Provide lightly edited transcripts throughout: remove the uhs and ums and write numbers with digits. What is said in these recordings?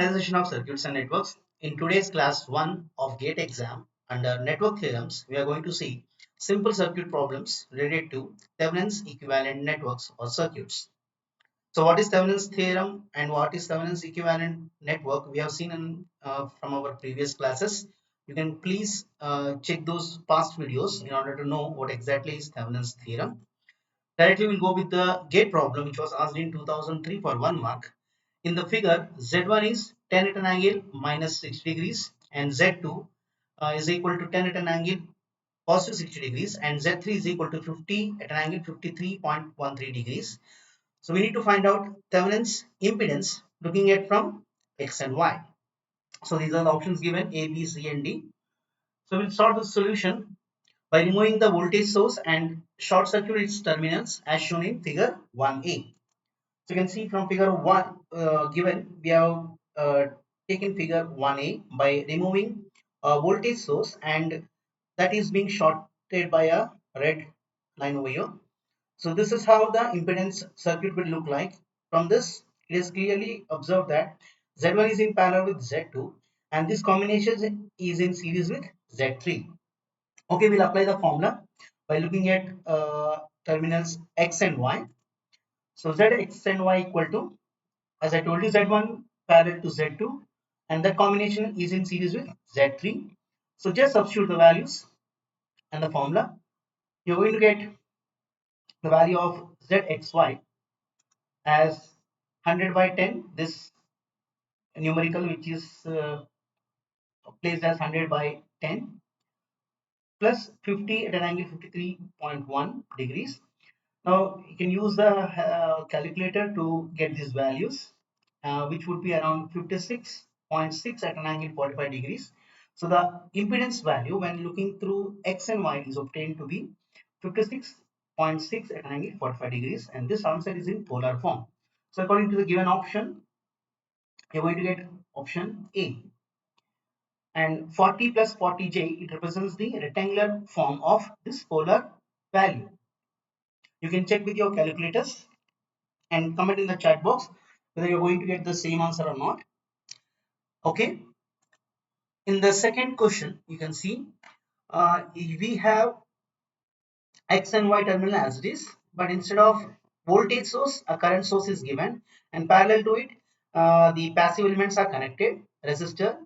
Analyzation of circuits and networks. In today's class 1 of GATE exam, under network theorems, we are going to see simple circuit problems related to Thevenin's equivalent networks or circuits. So what is Thevenin's theorem and what is Thevenin's equivalent network? We have seen from our previous classes. You can please check those past videos in order to know what exactly is Thevenin's theorem. Directly we'll go with the gate problem which was asked in 2003 for 1 mark. In the figure, Z1 is 10 at an angle minus 60 degrees and Z2 is equal to 10 at an angle positive 60 degrees and Z3 is equal to 50 at an angle 53.13 degrees. So we need to find out Thevenin's impedance looking at from X and Y. So these are the options given A, B, C and D. So we'll start the solution by removing the voltage source and short circuit its terminals as shown in figure 1a. So you can see from figure 1 given, we have taken figure 1a by removing a voltage source and that is being shorted by a red line over here. So this is how the impedance circuit will look like. From this, it is clearly observed that Z1 is in parallel with Z2 and this combination is in series with Z3. Okay, we'll apply the formula by looking at terminals X and Y. So Z X and Y equal to, as I told you, Z1 parallel to Z2 and that combination is in series with Z3. So just substitute the values and the formula. You're going to get the value of ZXY as 100 by 10, this numerical which is placed as 100 by 10 plus 50 at an angle 53.1 degrees. Now you can use the calculator to get these values, which would be around 56.6 at an angle 45 degrees. So the impedance value when looking through X and Y is obtained to be 56.6 at an angle 45 degrees, and this answer is in polar form. So according to the given option, you're going to get option A. And 40 plus 40j, it represents the rectangular form of this polar value. You can check with your calculators and comment in the chat box whether you're going to get the same answer or not. Okay, in the second question you can see we have X and Y terminal as it is, but instead of voltage source a current source is given and parallel to it the passive elements are connected: resistor,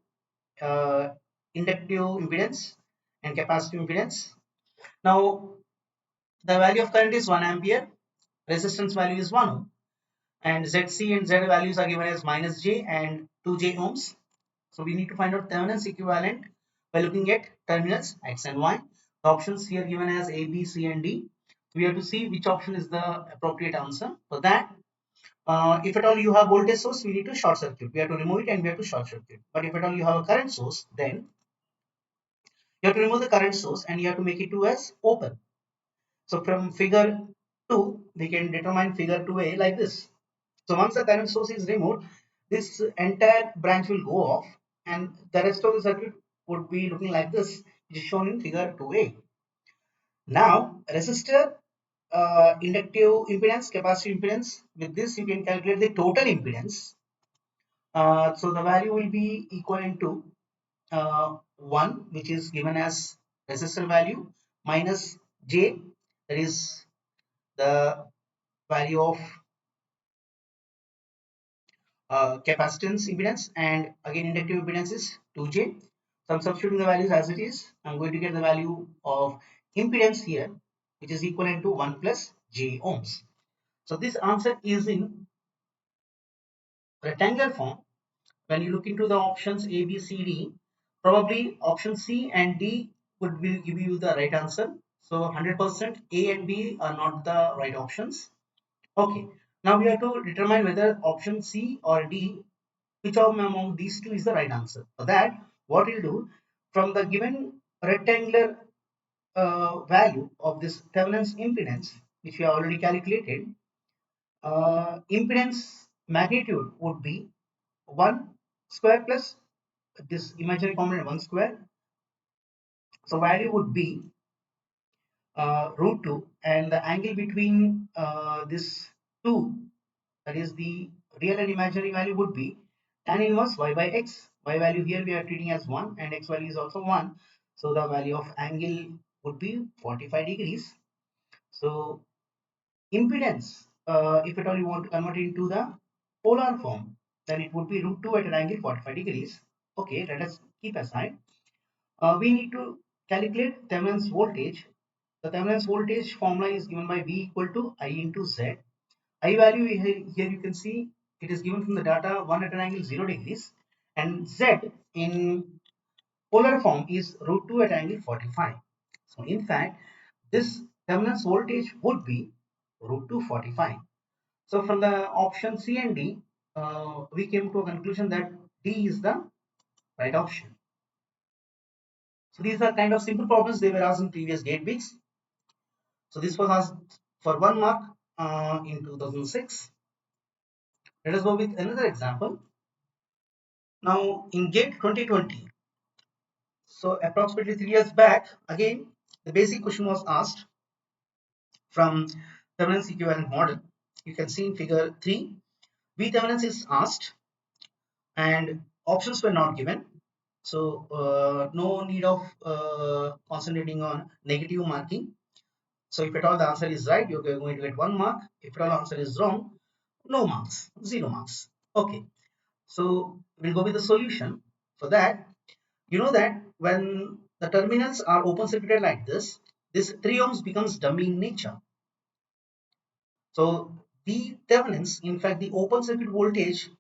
uh, inductive impedance and capacitive impedance. Now the value of current is 1 ampere, resistance value is 1 ohm, and ZC and Z values are given as minus J and 2J ohms. So we need to find out Thevenin's equivalent by looking at terminals X and Y. The options here given as A, B, C and D. We have to see which option is the appropriate answer. For that, if at all you have voltage source, we need to short circuit. We have to remove it and we have to short circuit. But if at all you have a current source, then you have to remove the current source and you have to make it to as open. So from figure 2, we can determine figure 2a like this. So once the current source is removed, this entire branch will go off and the rest of the circuit would be looking like this, which is shown in figure 2a. Now resistor, inductive impedance, capacitive impedance, with this you can calculate the total impedance. So the value will be equivalent to 1, which is given as resistor value, minus j, that is the value of capacitance impedance, and again inductive impedance is 2j. So I'm substituting the values as it is. I'm going to get the value of impedance here, which is equivalent to 1 plus j ohms. So this answer is in rectangular form. When you look into the options A, B, C, D, probably option C and D would will give you the right answer. So 100% A and B are not the right options. Okay, now we have to determine whether option C or D, which of among these two is the right answer. For that, what we'll do, from the given rectangular value of this Thevenin's impedance, which we have already calculated, impedance magnitude would be 1 square plus this imaginary component 1 square. So value would be root 2, and the angle between this two, that is the real and imaginary value, would be tan inverse y by x. Y value here we are treating as 1 and x value is also 1. So the value of angle would be 45 degrees. So impedance, if at all you want to convert it into the polar form, then it would be root 2 at an angle 45 degrees. Okay, let us keep aside. We need to calculate Thevenin's voltage. The Thevenin's voltage formula is given by V equal to I into Z. I value here you can see it is given from the data 1 at an angle 0 degrees and Z in polar form is root 2 at angle 45. So in fact, this Thevenin's voltage would be root 2 45. So from the option C and D, we came to a conclusion that D is the right option. So these are kind of simple problems they were asked in previous gate weeks. So this was asked for 1 mark in 2006. Let us go with another example. Now in gate 2020, so approximately 3 years back, again the basic question was asked from Thevenin's equivalent model. You can see in figure 3, V Thevenin's is asked and options were not given. So no need of concentrating on negative marking. So if at all the answer is right, you're going to get 1 mark. If at all the answer is wrong, no marks, 0 marks. Okay, so we'll go with the solution. For that, you know that when the terminals are open circuited like this 3 ohms becomes dummy in nature. So the Thevenin's, in fact, the open circuit voltage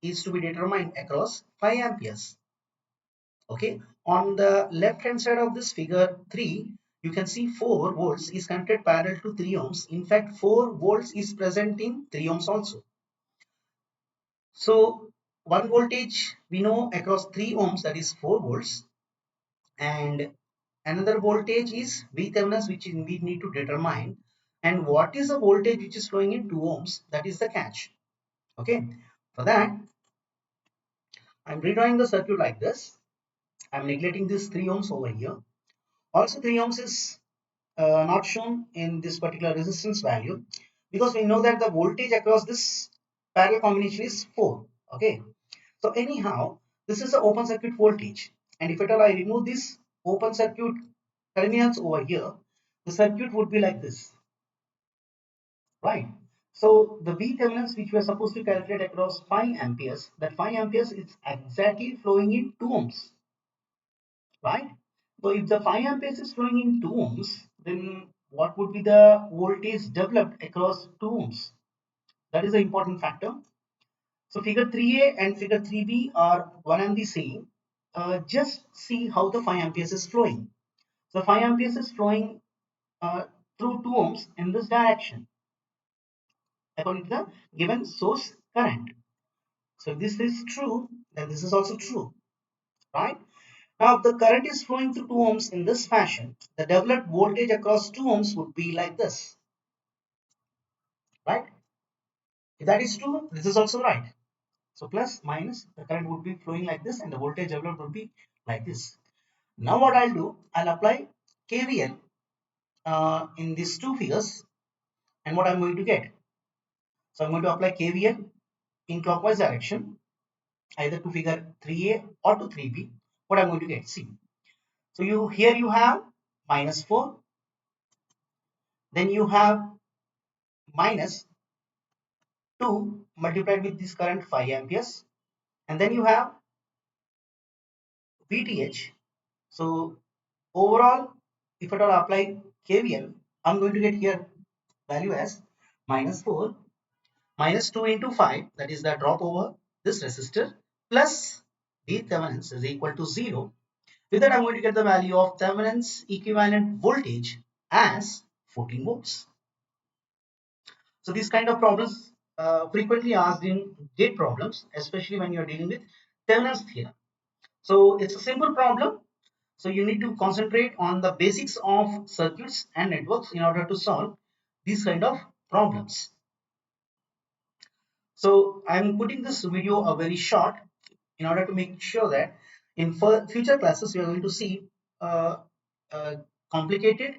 is to be determined across 5 amperes. Okay, on the left hand side of this figure 3, you can see 4 volts is connected parallel to 3 ohms. In fact, 4 volts is present in 3 ohms also. So one voltage we know across 3 ohms, that is 4 volts, and another voltage is Thevenin's, which we need to determine, and what is the voltage which is flowing in 2 ohms, that is the catch. Okay, for that I'm redrawing the circuit like this. I'm neglecting this 3 ohms over here. Also 3 ohms is not shown in this particular resistance value because we know that the voltage across this parallel combination is 4. Okay, so anyhow, this is the open circuit voltage, and if at all I remove this open circuit terminals over here, the circuit would be like this, right? So the V Thevenin's which we are supposed to calculate across 5 amperes, that 5 amperes is exactly flowing in 2 ohms, right? So if the 5 amperes is flowing in 2 ohms, then what would be the voltage developed across 2 ohms? That is an important factor. So figure 3a and figure 3b are one and the same. Just see how the 5 amperes is flowing. So 5 amperes is flowing through 2 ohms in this direction according to the given source current. So if this is true, then this is also true, right? Now, if the current is flowing through 2 ohms in this fashion, the developed voltage across 2 ohms would be like this, right? If that is true, this is also right. So plus minus, the current would be flowing like this and the voltage developed would be like this. Now what I'll do, I'll apply KVL in these two figures, and what I'm going to get. So I'm going to apply KVL in clockwise direction, either to figure 3a or to 3b. What I'm going to get, see. So here you have minus 4, then you have minus 2 multiplied with this current 5 amperes, and then you have VTH. So overall, if at all I apply KVL, I'm going to get here value as minus 4 minus 2 into 5, that is the drop over this resistor, plus the Thevenin's is equal to 0. With that, I'm going to get the value of Thevenin's equivalent voltage as 14 volts. So these kind of problems frequently asked in gate problems, especially when you're dealing with Thevenin's theorem. So it's a simple problem. So you need to concentrate on the basics of circuits and networks in order to solve these kind of problems. So I'm putting this video a very short in order to make sure that in future classes we are going to see uh, complicated,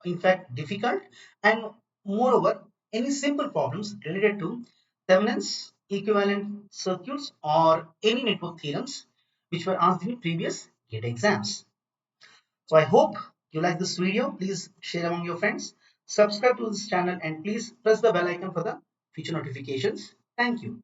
in fact difficult, and moreover any simple problems related to Thevenin's equivalent circuits or any network theorems which were asked in previous GATE exams. So I hope you like this video. Please share among your friends, subscribe to this channel, and please press the bell icon for the future notifications. Thank you.